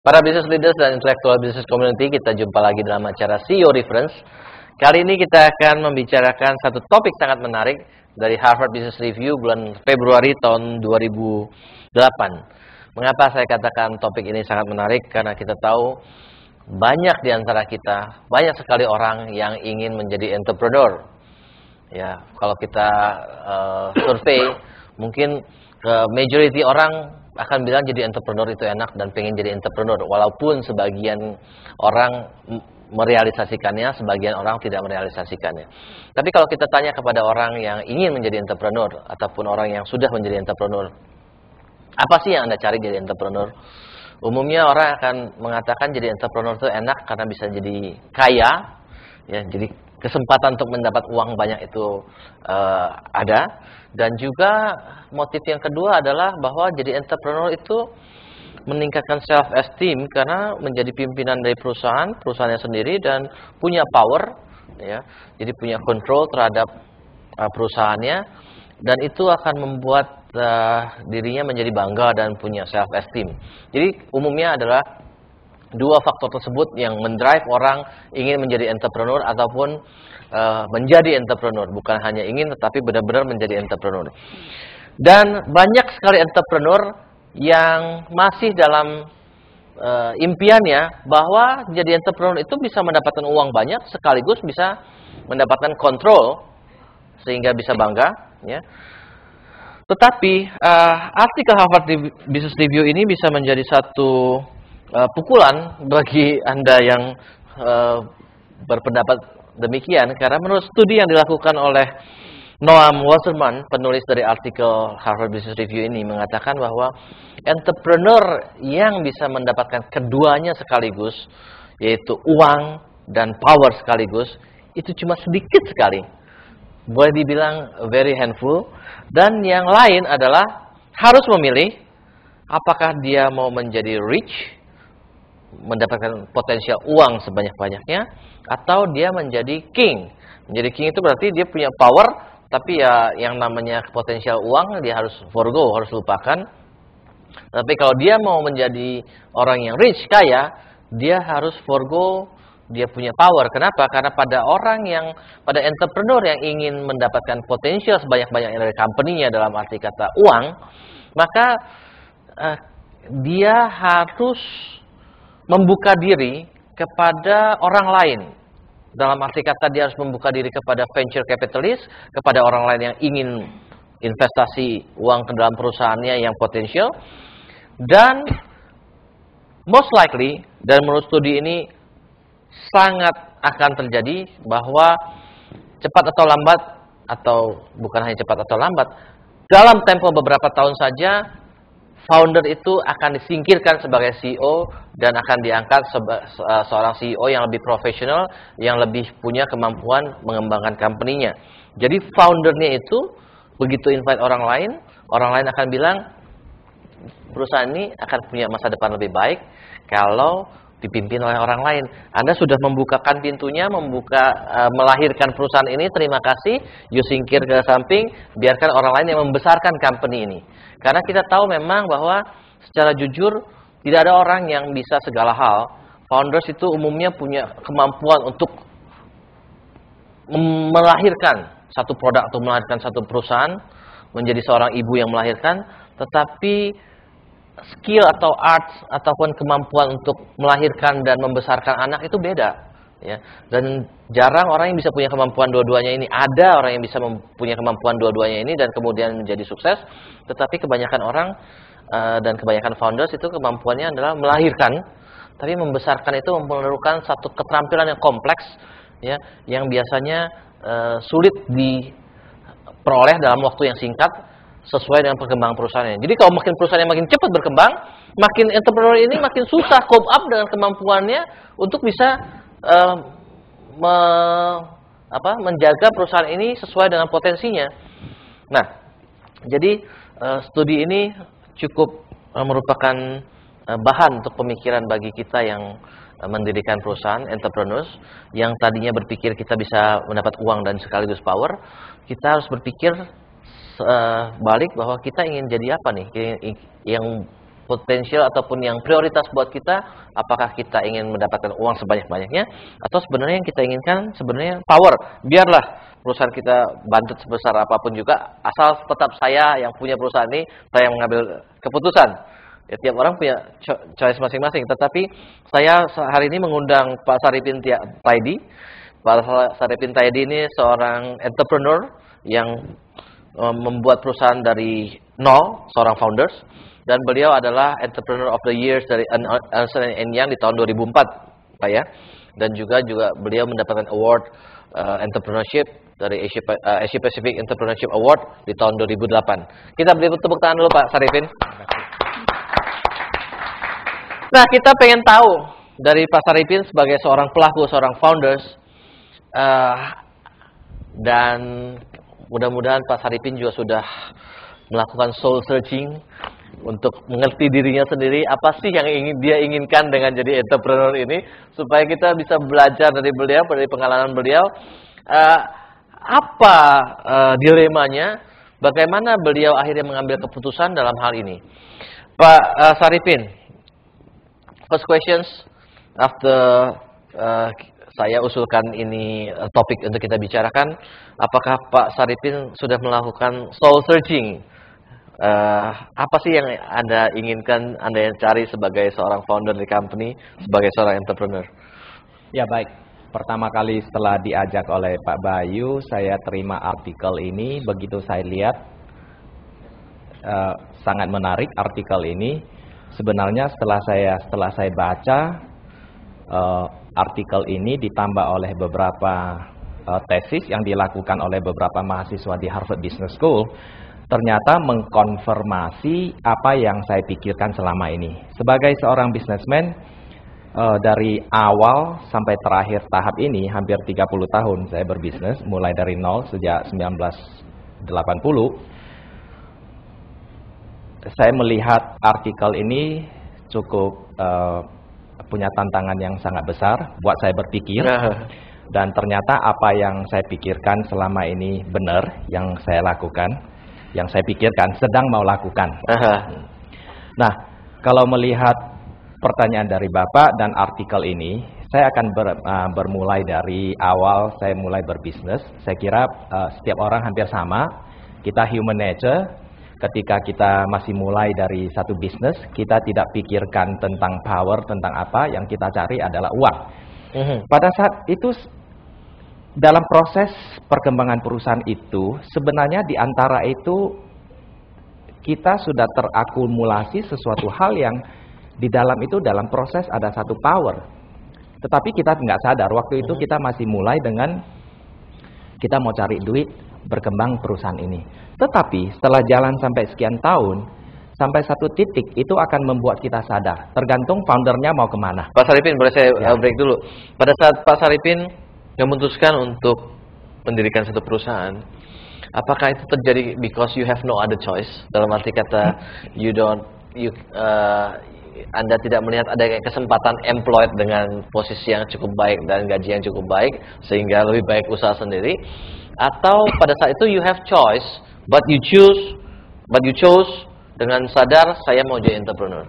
Para business leaders dan intellectual business community, kita jumpa lagi dalam acara CEO Reference. Kali ini kita akan membicarakan satu topik sangat menarik dari Harvard Business Review bulan Februari tahun 2008. Mengapa saya katakan topik ini sangat menarik? Karena kita tahu banyak di antara kita, banyak sekali orang yang ingin menjadi entrepreneur. Ya, kalau kita survei, mungkin majority orang akan bilang jadi entrepreneur itu enak dan pengen jadi entrepreneur, walaupun sebagian orang merealisasikannya, sebagian orang tidak merealisasikannya. Tapi kalau kita tanya kepada orang yang ingin menjadi entrepreneur ataupun orang yang sudah menjadi entrepreneur, apa sih yang Anda cari jadi entrepreneur? Umumnya orang akan mengatakan jadi entrepreneur itu enak karena bisa jadi kaya, ya, jadi kesempatan untuk mendapat uang banyak itu ada. Dan juga motif yang kedua adalah bahwa jadi entrepreneur itu meningkatkan self esteem karena menjadi pimpinan dari perusahaannya sendiri dan punya power, ya, jadi punya control terhadap perusahaannya, dan itu akan membuat dirinya menjadi bangga dan punya self esteem. Jadi umumnya adalah dua faktor tersebut yang mendrive orang ingin menjadi entrepreneur ataupun menjadi entrepreneur. Bukan hanya ingin, tetapi benar-benar menjadi entrepreneur. Dan banyak sekali entrepreneur yang masih dalam impiannya bahwa jadi entrepreneur itu bisa mendapatkan uang banyak sekaligus bisa mendapatkan kontrol sehingga bisa bangga, ya. Tetapi artikel Harvard Business Review ini bisa menjadi satu pukulan bagi Anda yang berpendapat demikian, karena menurut studi yang dilakukan oleh Noam Wasserman, penulis dari artikel Harvard Business Review ini, mengatakan bahwa entrepreneur yang bisa mendapatkan keduanya sekaligus, yaitu uang dan power sekaligus, itu cuma sedikit sekali. Boleh dibilang very handful. Dan yang lain adalah harus memilih apakah dia mau menjadi rich, mendapatkan potensial uang sebanyak-banyaknya, atau dia menjadi king. Menjadi king itu berarti dia punya power, tapi ya yang namanya potensial uang dia harus forgo, harus lupakan. Tapi kalau dia mau menjadi orang yang rich, kaya, dia harus forgo dia punya power. Kenapa? Karena pada entrepreneur yang ingin mendapatkan potensial sebanyak-banyaknya dari company-nya dalam arti kata uang, maka dia harus membuka diri kepada orang lain. Dalam arti kata dia harus membuka diri kepada venture capitalist, kepada orang lain yang ingin investasi uang ke dalam perusahaannya yang potensial. Dan most likely, dan menurut studi ini sangat akan terjadi bahwa cepat atau lambat, atau bukan hanya cepat atau lambat, dalam tempo beberapa tahun saja founder itu akan disingkirkan sebagai CEO dan akan diangkat seorang CEO yang lebih profesional, yang lebih punya kemampuan mengembangkan company-nya. Jadi foundernya itu begitu invite orang lain akan bilang perusahaan ini akan punya masa depan lebih baik kalau dipimpin oleh orang lain. Anda sudah membukakan pintunya, melahirkan perusahaan ini, terima kasih, you singkir ke samping, biarkan orang lain yang membesarkan company ini. Karena kita tahu memang bahwa secara jujur tidak ada orang yang bisa segala hal. Founders itu umumnya punya kemampuan untuk melahirkan satu produk atau melahirkan satu perusahaan, menjadi seorang ibu yang melahirkan, tetapi skill atau arts ataupun kemampuan untuk melahirkan dan membesarkan anak itu beda, ya. Dan jarang orang yang bisa punya kemampuan dua-duanya ini. Ada orang yang bisa punya kemampuan dua-duanya ini dan kemudian menjadi sukses, tetapi kebanyakan orang dan kebanyakan founders itu kemampuannya adalah melahirkan, tapi membesarkan itu memerlukan satu keterampilan yang kompleks, ya, yang biasanya sulit diperoleh dalam waktu yang singkat sesuai dengan perkembangan perusahaannya. Jadi kalau makin perusahaannya makin cepat berkembang, makin entrepreneur ini makin susah cope up dengan kemampuannya untuk bisa menjaga perusahaan ini sesuai dengan potensinya. Nah, jadi studi ini cukup merupakan bahan untuk pemikiran bagi kita yang mendirikan perusahaan, entrepreneurs, yang tadinya berpikir kita bisa mendapat uang dan sekaligus power. Kita harus berpikir balik bahwa kita ingin jadi apa nih, yang potensial ataupun yang prioritas buat kita, apakah kita ingin mendapatkan uang sebanyak-banyaknya, atau sebenarnya yang kita inginkan sebenarnya power. Biarlah perusahaan kita bantut sebesar apapun juga, asal tetap saya yang punya perusahaan ini, saya yang mengambil keputusan. Ya, tiap orang punya choice masing-masing. Tetapi saya hari ini mengundang Pak Saripin Taidi. Pak Saripin Taidi ini seorang entrepreneur yang membuat perusahaan dari nol, seorang founders. Dan beliau adalah Entrepreneur of the Year dari Ernst & Young di tahun 2004, Pak ya. Dan juga beliau mendapatkan award entrepreneurship dari Asia Pacific Entrepreneurship Award di tahun 2008. Kita beri tepuk tangan dulu Pak Saripin. Nah, kita pengen tahu dari Pak Saripin sebagai seorang pelaku, seorang founders, dan mudah-mudahan Pak Saripin juga sudah melakukan soul searching untuk mengerti dirinya sendiri, apa sih yang dia inginkan dengan jadi entrepreneur ini, supaya kita bisa belajar dari beliau, dari pengalaman beliau, apa dilemanya, bagaimana beliau akhirnya mengambil keputusan dalam hal ini. Pak Saripin, first questions after saya usulkan ini topik untuk kita bicarakan, apakah Pak Saripin sudah melakukan soul searching? Apa sih yang Anda inginkan, Anda yang cari sebagai seorang founder di company, sebagai seorang entrepreneur? Ya baik, pertama kali setelah diajak oleh Pak Bayu, saya terima artikel ini. Begitu saya lihat, sangat menarik artikel ini. Sebenarnya setelah saya baca artikel ini ditambah oleh beberapa tesis yang dilakukan oleh beberapa mahasiswa di Harvard Business School, ternyata mengkonfirmasi apa yang saya pikirkan selama ini. Sebagai seorang businessman, dari awal sampai terakhir tahap ini, hampir 30 tahun saya berbisnis, mulai dari nol sejak 1980. Saya melihat artikel ini cukup punya tantangan yang sangat besar buat saya berpikir. Dan ternyata apa yang saya pikirkan selama ini benar, yang saya lakukan, yang saya pikirkan sedang mau lakukan. Nah, kalau melihat pertanyaan dari Bapak dan artikel ini, saya akan bermulai dari awal saya mulai berbisnis. Saya kira setiap orang hampir sama. Kita human nature. Ketika kita masih mulai dari satu bisnis, kita tidak pikirkan tentang power, tentang apa, yang kita cari adalah uang. Pada saat itu, dalam proses perkembangan perusahaan itu, sebenarnya di antara itu, kita sudah terakumulasi sesuatu hal yang di dalam itu, dalam proses ada satu power. Tetapi kita nggak sadar, waktu itu kita masih mulai dengan, kita mau cari duit, berkembang perusahaan ini. Tetapi setelah jalan sampai sekian tahun, sampai satu titik itu akan membuat kita sadar. Tergantung foundernya mau kemana. Pak Saripin, boleh saya break dulu. Pada saat Pak Saripin memutuskan untuk mendirikan satu perusahaan, apakah itu terjadi because you have no other choice? Dalam arti kata, Anda tidak melihat ada kesempatan employed dengan posisi yang cukup baik dan gaji yang cukup baik, sehingga lebih baik usaha sendiri? Atau pada saat itu you have choice, but you chose dengan sadar saya mau jadi entrepreneur?